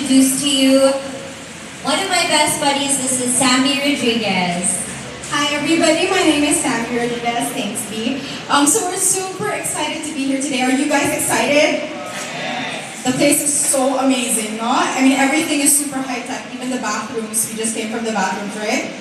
introduce to you one of my best buddies. This is Sammy Rodriguez. Hi everybody, my name is Sammy Rodriguez, thanks B. So we're super excited to be here today. Are you guys excited? The place is so amazing, no? I mean, everything is super high-tech, even the bathrooms. We just came from the bathrooms, right?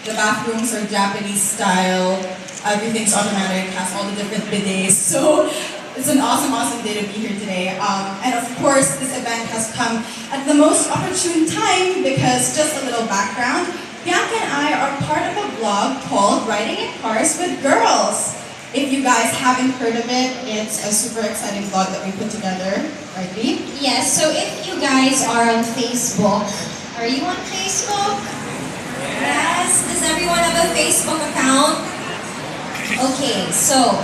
The bathrooms are Japanese style, everything's automatic, has all the different bidets. So it's an awesome, awesome day to be here today. And of course, this event has come at the most opportune time because, just a little background, Bianca and I are part of a vlog called Riding in Cars with Girls. If you guys haven't heard of it, it's a super exciting vlog that we put together, right, Lee? Yes, so if you guys are on Facebook, are you on Facebook? Yes. Does everyone have a Facebook account? Okay, so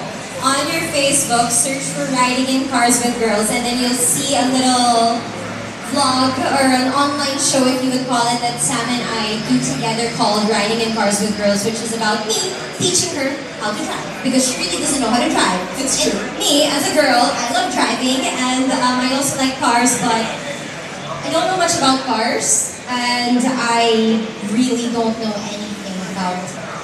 on your Facebook, search for Riding in Cars with Girls, and then you'll see a little vlog or an online show, if you would call it, that Sam and I do together called Riding in Cars with Girls, which is about me teaching her how to drive because she really doesn't know how to drive. It's true. Me, as a girl, I love driving and I also like cars, but I don't know much about cars and I really don't know anything about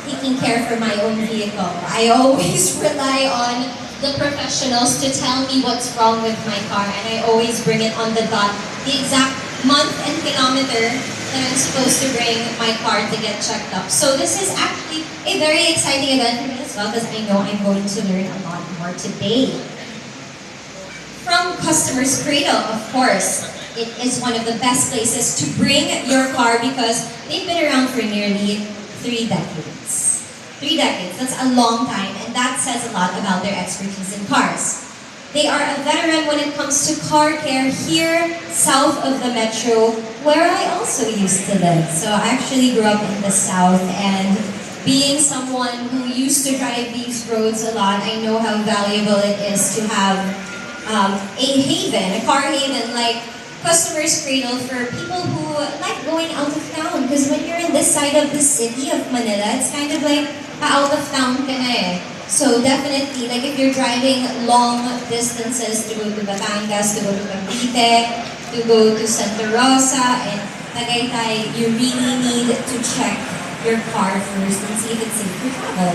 taking care for my own vehicle. I always rely on the professionals to tell me what's wrong with my car, and I always bring it on the dot, the exact month and kilometer that I'm supposed to bring my car to get checked up. So this is actually a very exciting event for me as well because I know I'm going to learn a lot more today. From Customers Cradle, of course, it is one of the best places to bring your car because they've been around for nearly 3 decades. 3 decades, that's a long time, and that says a lot about their expertise in cars. They are a veteran when it comes to car care here, south of the metro, where I also used to live. So I actually grew up in the south, and being someone who used to drive these roads a lot, I know how valuable it is to have a haven, a car haven like Customers Cradle for people who like going out of town. Because when you're in this side of the city of Manila, it's kind of like out of town ka na eh. So definitely, like if you're driving long distances to go to Batangas, to go to Cavite, to go to Santa Rosa, and Tagaytay, you really need to check your car first and see if it's safe to travel.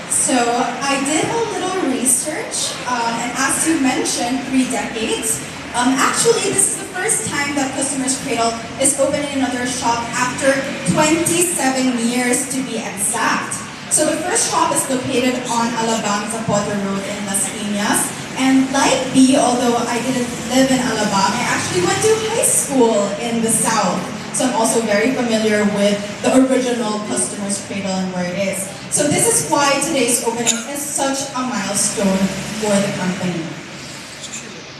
So I did a little research, and as you mentioned, 3 decades. Actually, this is the first time that Customers Cradle is opening another shop after 27 years to be exact. So the first shop is located on Alabang Zapote Road in Las Piñas. And like B, although I didn't live in Alabang, I actually went to high school in the South. So I'm also very familiar with the original Customers Cradle and where it is. So this is why today's opening is such a milestone for the company.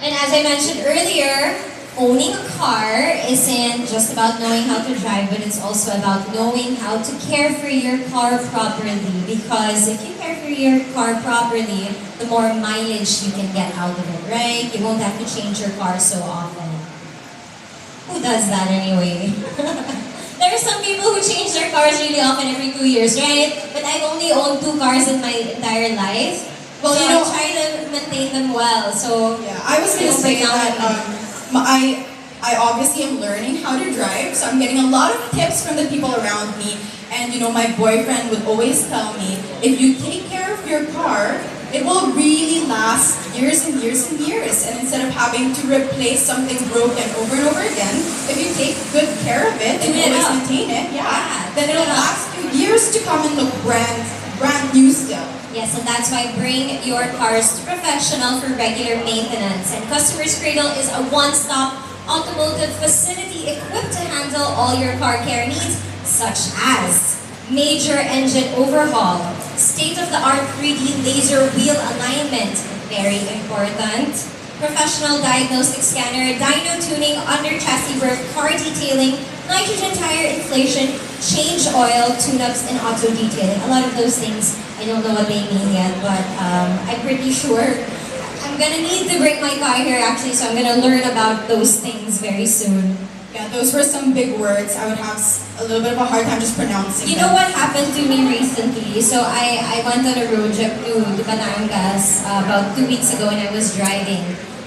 And as I mentioned earlier, owning a car isn't just about knowing how to drive, but it's also about knowing how to care for your car properly. Because if you care for your car properly, the more mileage you can get out of it, right? You won't have to change your car so often. Who does that anyway? There are some people who change their cars really often every 2 years, right? But I've only owned 2 cars in my entire life. Well, so I try to maintain them well. So yeah, I was going to say that I obviously am learning how to drive, so I'm getting a lot of tips from the people around me. And you know, my boyfriend would always tell me, if you take care of your car, it will really last years and years and years. And instead of having to replace something broken over and over again, if you take good care of it and you always maintain it, then it'll last you years to come and look brand new still. Yes, and that's why bring your cars to professional for regular maintenance. And Customers Cradle is a one-stop automotive facility equipped to handle all your car care needs, such as major engine overhaul, state-of-the-art 3D laser wheel alignment, very important, professional diagnostic scanner, dyno tuning, under chassis work, car detailing, nitrogen tire inflation, change oil, tune-ups, and auto detailing. A lot of those things, I don't know what they mean yet, but I'm pretty sure I'm gonna need to bring my car here actually, so I'm gonna learn about those things very soon. Yeah, those were some big words. I would have a little bit of a hard time just pronouncing You know what happened to me recently? So I went on a road trip to Batangas about 2 weeks ago and I was driving.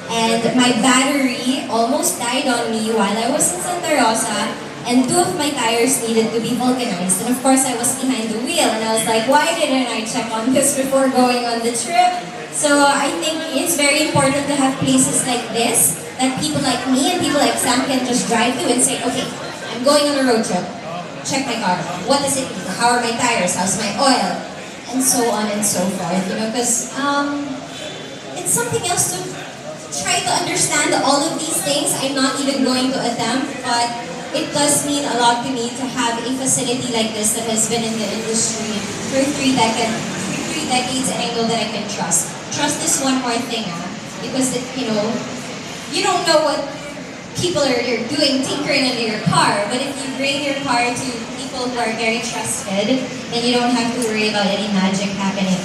And my battery almost died on me while I was in Santa Rosa, and two of my tires needed to be vulcanized. And of course, I was behind the wheel, and I was like, why didn't I check on this before going on the trip? So I think it's very important to have places like this that people like me and people like Sam can just drive to and say, okay, I'm going on a road trip. Check my car. What does it need? How are my tires? How's my oil? And so on and so forth, because it's something else to try to understand all of these things. I'm not even going to attempt, but it does mean a lot to me to have a facility like this that has been in the industry for 3 decades, and I know that I can trust. Trust is one more thing, because you don't know what people are doing tinkering under your car, but if you bring your car to people who are very trusted, then you don't have to worry about any magic happening.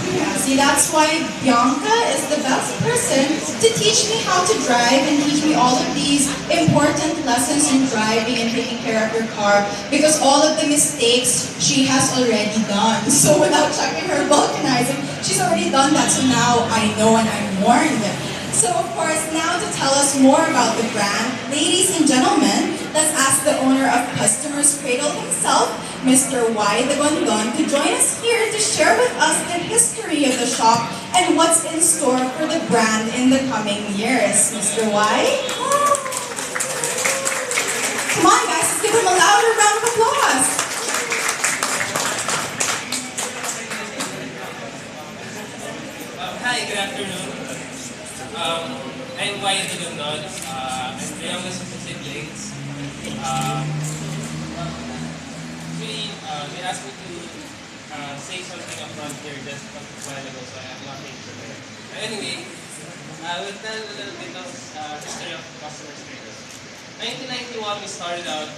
Yeah, see, that's why Bianca is the best person to teach me how to drive and teach me all of these important lessons in driving and taking care of your car, because all of the mistakes she has already done. So without checking her vulcanizing, she's already done that. So now I know and I'm warned. So of course, now to tell us more about the brand, ladies and gentlemen, let's ask the owner of Customers Cradle himself, Mr. Y. the Gondon, to join us here to share with us the history of the shop and what's in store for the brand in the coming years. Mr. Y? Come on guys, let's give him a louder round of applause. Hi, good afternoon. I'm Y. the Gondon. I'm the youngest of the siblings. They asked me to say something up front here just a while ago, so I have nothing prepared. But anyway, I will tell a little bit of history of Customers Cradle. 1991, we started out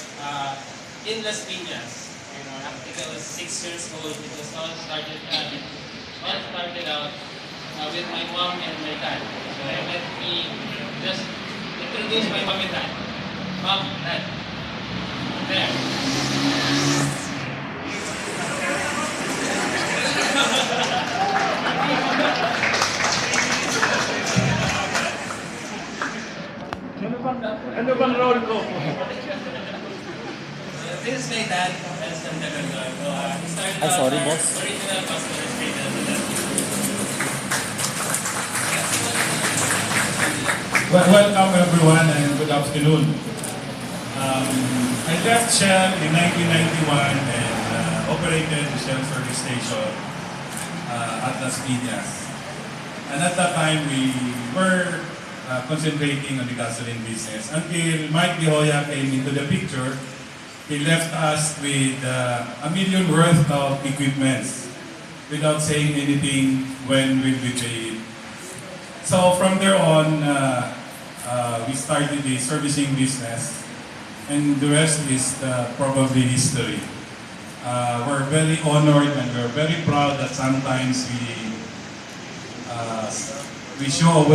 in Las Piñas. I think I was 6 years old. It was all started out with my mom and my dad. So let me just introduce my mom and dad. Mom, dad. There. Ano bang role ko? This is my dad, that's the Gondon. So he started out sorry, our boss. original Customers Cradle. Welcome everyone and good afternoon. I left Shell in 1991 and operated the Shell service station at Las Piñas. And at that time we were concentrating on the gasoline business until Mike De Hoya came into the picture. He left us with $1 million worth of equipments without saying anything when we paid. So from there on, we started the servicing business, and the rest is probably history. We're very honored and we're very proud that sometimes we show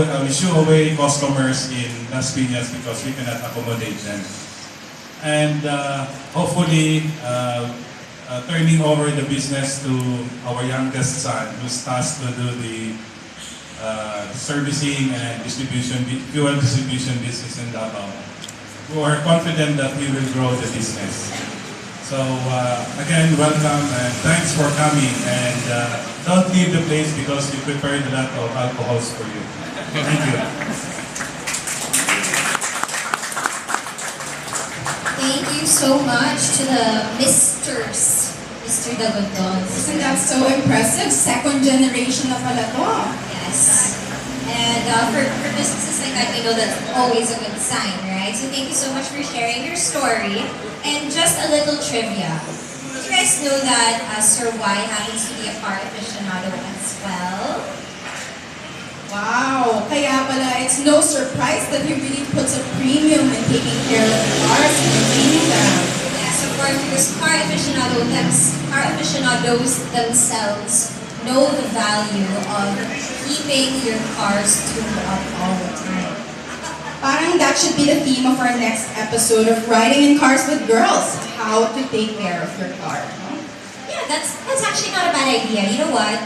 away customers in Las Piñas because we cannot accommodate them. And hopefully, turning over the business to our youngest son, who's tasked to do the servicing and fuel distribution business in Davao. We are confident that we will grow the business. So again, welcome and thanks for coming. And don't leave the place because we prepared a lot of alcohols for you. Thank you. Thank you so much to the Mr. the Gondons. Isn't that so impressive? Second generation na pala to. Yes. And for businesses like that, we know that's always a good sign, right? So thank you so much for sharing your story. And just a little trivia. Did you guys know that Sir Y happens to be a car aficionado as well? Wow! Kaya pala, it's no surprise that he really puts a premium in taking care of the cars and maintaining them. Yes, of course, because car aficionados themselves know the value of keeping your cars tuned up all the time. Parang that should be the theme of our next episode of Riding in Cars with Girls. How to take care of your car. No? Yeah, that's actually not a bad idea. You know what?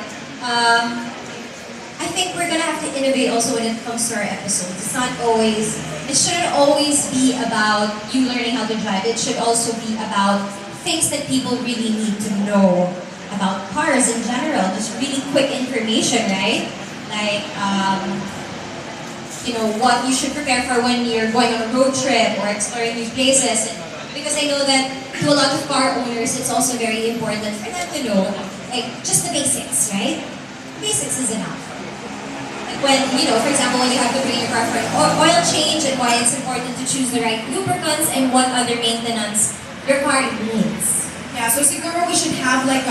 I think we're gonna have to innovate also when it comes to our episodes. It shouldn't always be about you learning how to drive. It should also be about things that people really need to know about cars in general. Just really quick information, right? Like, what you should prepare for when you're going on a road trip or exploring new places. And because I know that to a lot of car owners, it's also very important for them to know, like, just the basics, right? The basics is enough. Like when, for example, when you have to bring your car for an oil change and why it's important to choose the right lubricants and what other maintenance your car needs. Yeah, so siguro we should have like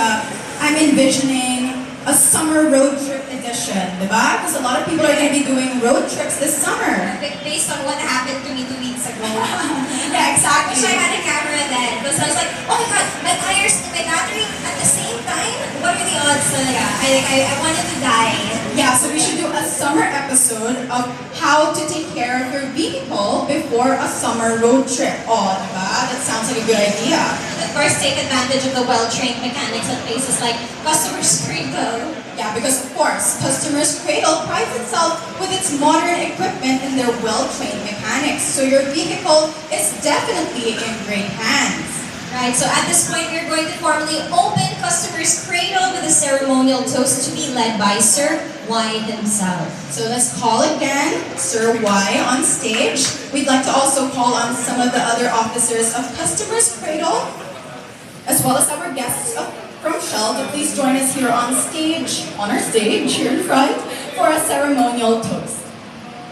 I'm envisioning a summer road trip edition, diba? Because a lot of people are going to be doing road trips this summer. Based on what happened to me 2 weeks ago. Yeah, exactly. Wish I had a camera then. Because I was like, oh my god, my tires and my battery at the same time? What are the odds? I wanted to die. Yeah, so we should do a summer episode of how to take care of your vehicle before a summer road trip. Oh, diba? That sounds like a good idea. And of course, take advantage of the well-trained mechanics at places like Customers Cradle. Yeah, because of course, Customers Cradle prides itself with its modern equipment and their well-trained mechanics. So your vehicle is definitely in great hands. Right, so at this point, we're going to formally open Customers Cradle with a ceremonial toast to be led by Sir Y himself. So let's call again Sir Y on stage. We'd like to also call on some of the other officers of Customers Cradle, as well as our guests from Shell, to please join us here on stage, on our stage here in front, for a ceremonial toast.